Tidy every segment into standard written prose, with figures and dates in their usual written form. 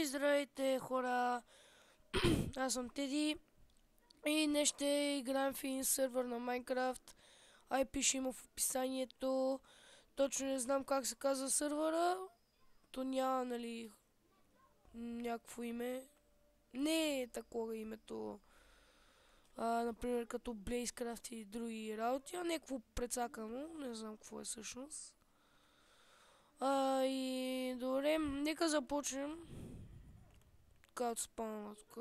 Здравейте, хора! Аз съм Теди и днес ще играем в един сервер на Майнкрафт. IP ще има в описанието. Точно не знам как се казва сервера. То няма, нали, някакво име. Не е такова името. Например, като Blazecraft и други работи, а някакво прецакано. Не знам какво е всъщност. И добре, нека започнем. Така от спана тук.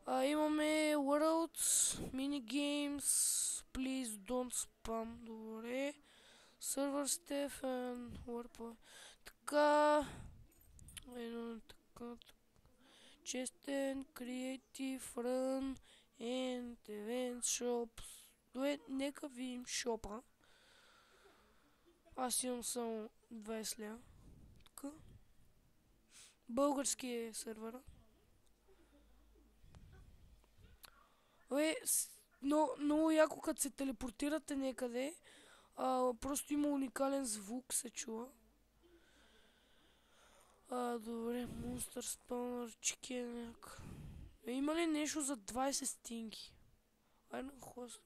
Имаме Worlds, Minigames, Please Don't Spam, добре. Server Stephen, Warp. Така. Така. Честен, Creative, Run, and Event Shops. Добре, нека видим шопа. Аз имам само 20 ля. Така. Български е сервера. Но много яко като се телепортирате някъде, просто има уникален звук, се чува. Добре, Monster Spawner, Chicken. Има ли нещо за 20 стинги? Айде, хора се.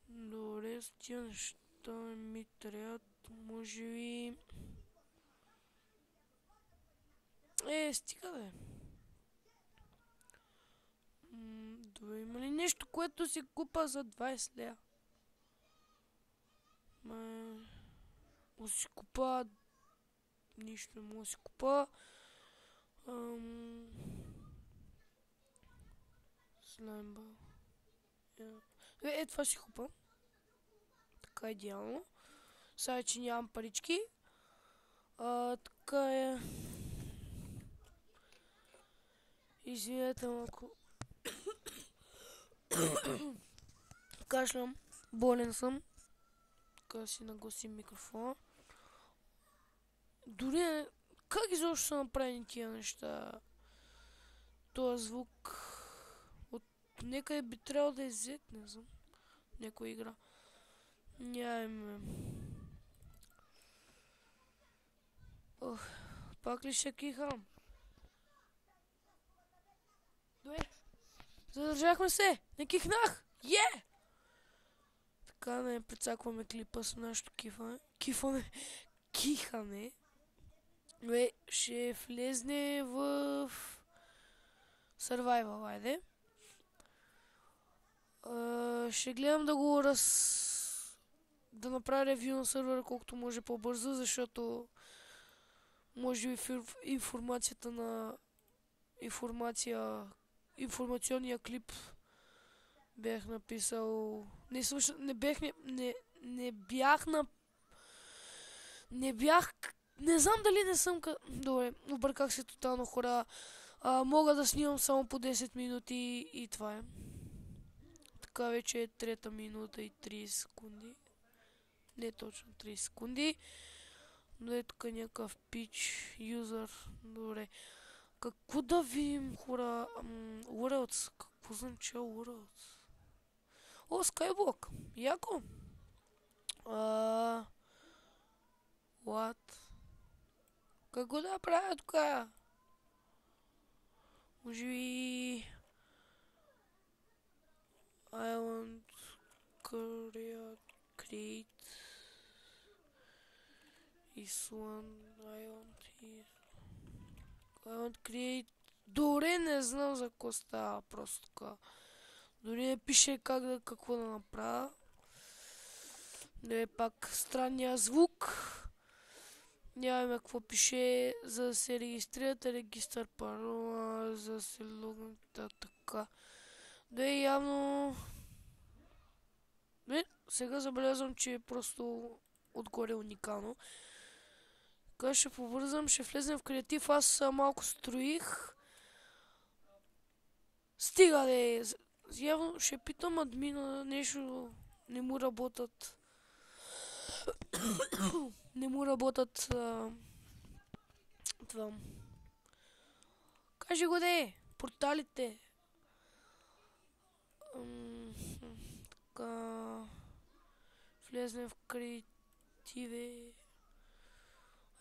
Добре, с тия неща ми трябват, може би... стига да е. Добре, има ли нещо, което си купа за 20 лея? Може си купа... Нищо не мога да си купа. Слаймба. Това си купа. Така идеално. Сега, че нямам парички. Така е. Извинете малко. Кашлям. Болен съм. Така си нагласим микрофона. Дори как изобщо са направени тия неща? Този звук от някъде би трябвало да е взет, не знам. Някоя игра. Нямаме. Пак ли ще кихам? Добре. Задържахме се! Не кихнах! Така не прецакваме клипа с нашото кифане. Кихане. Ще влезне в Survival, айде. Ще гледам да направя ревю на сервера колкото може по-бързо, защото може би информационния клип бях написал... Не знам дали не съм... Добре, обърках се тотално, хора. Мога да снимам само по 10 минути и това е. Така вече е 3 минута и 30 секунди. Не точно 30 секунди. Но е тук някакъв пич, юзър. Добре. Какво да видим, хора? Worlds. Какво означава Worlds? Skyblock. Яко. What? Как го да правя тук? Може би... Island create Island create... Добре, не знам за какво става просто така. Дори не пише какво да направя. Да е пак странния звук. Нямаме какво пише, за да се регистрирате, регистър парола, за да се логнете, така. Да е явно... Сега забелязвам, че е просто отгоре уникално. Така ще побързам, ще влезем в креатив, аз малко строих. Стига да е! Явно ще питам админа, нещо не му работят. Не му работят това. Кажи го да е! Порталите! Така... Влезнем в креативе.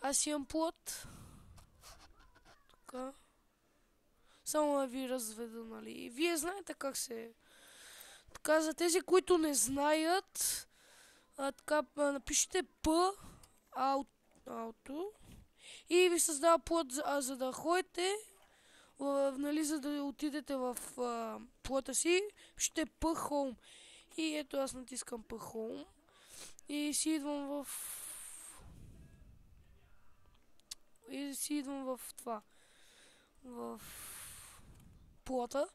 Аз имам плод. Така. Само да ви разведа, нали. Вие знаете как се... Така, за тези, които не знаят, така, напишете П, ауто, и ви създава плод, за да ходите, нали, за да отидете в плота си, пишете П Home. И ето аз натискам П Home и си идвам в... това. В плота.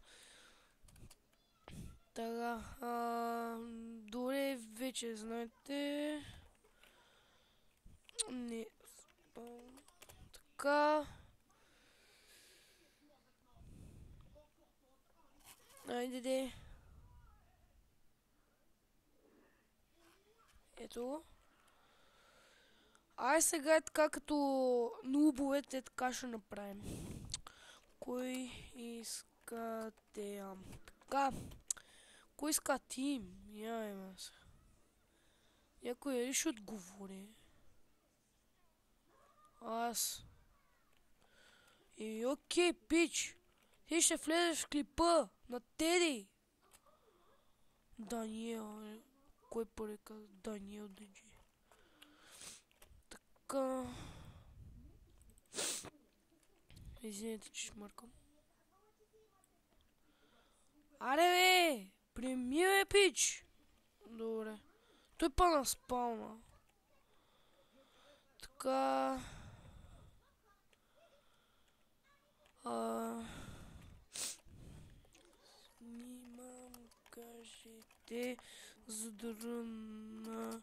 Така, добре, вече знаете. Не. Така. Айде де. Ето. Ай сега е така като нубовете, така ще направим. Кой иска теам? Така. Кой иска тим? Я има се. Някой ли ще отговори? Аз. И окей, пич. Ти ще влезеш в клипа на Теди. Даниел. Кой първи каза? Даниел Диджи. Така. Извинете, че шмъркам. Аре бе! Прими бе, пич! Добре. Той па на спална. Така... Снимам, кажете, задъра на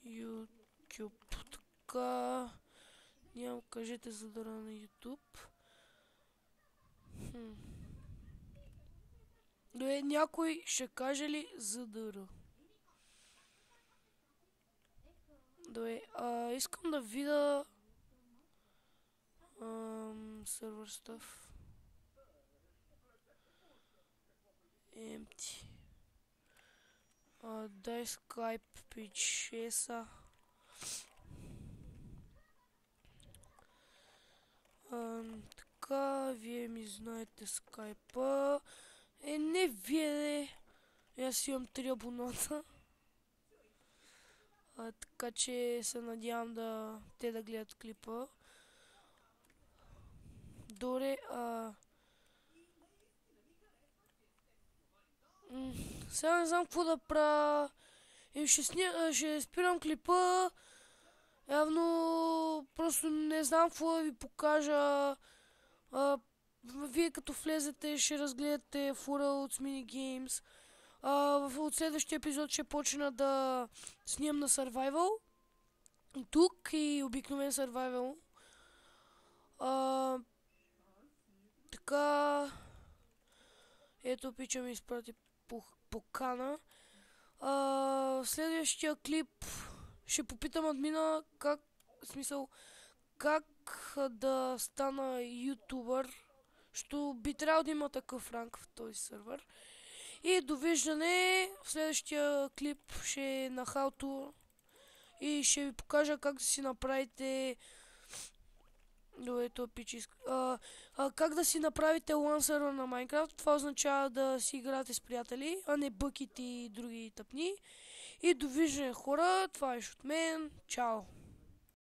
YouTube. Така... Нямам, кажете задъра на YouTube. Добре, някой ще каже ли задъра? Добре, искам да видя... server stuff. Empty. Дай Skype пичеса. Така, вие ми знаете Skype. Не вие. Аз имам 3 абоната. Така че се надявам те да гледат клипа. Добре, сега не знам какво да правя. Ще спирам клипа. Явно просто не знам какво да ви покажа. Вие като влезете ще разгледате Worlds Mini Games. От следващия епизод ще почна да снимам на Survival. Тук и обикновен Survival. Така... Ето, пича ми изпрати покана. В следващия клип ще попитам админа как да стана ютубър. Що би трябвало да има такъв ранг в този сервер. И довиждане, в следващия клип ще е на How to и ще ви покажа как да си направите как да си направите LAN сервер на Minecraft. Това означава да си играете с приятели, а не бъките и други тъпни. И довиждане, хора, това е от мен. Чао!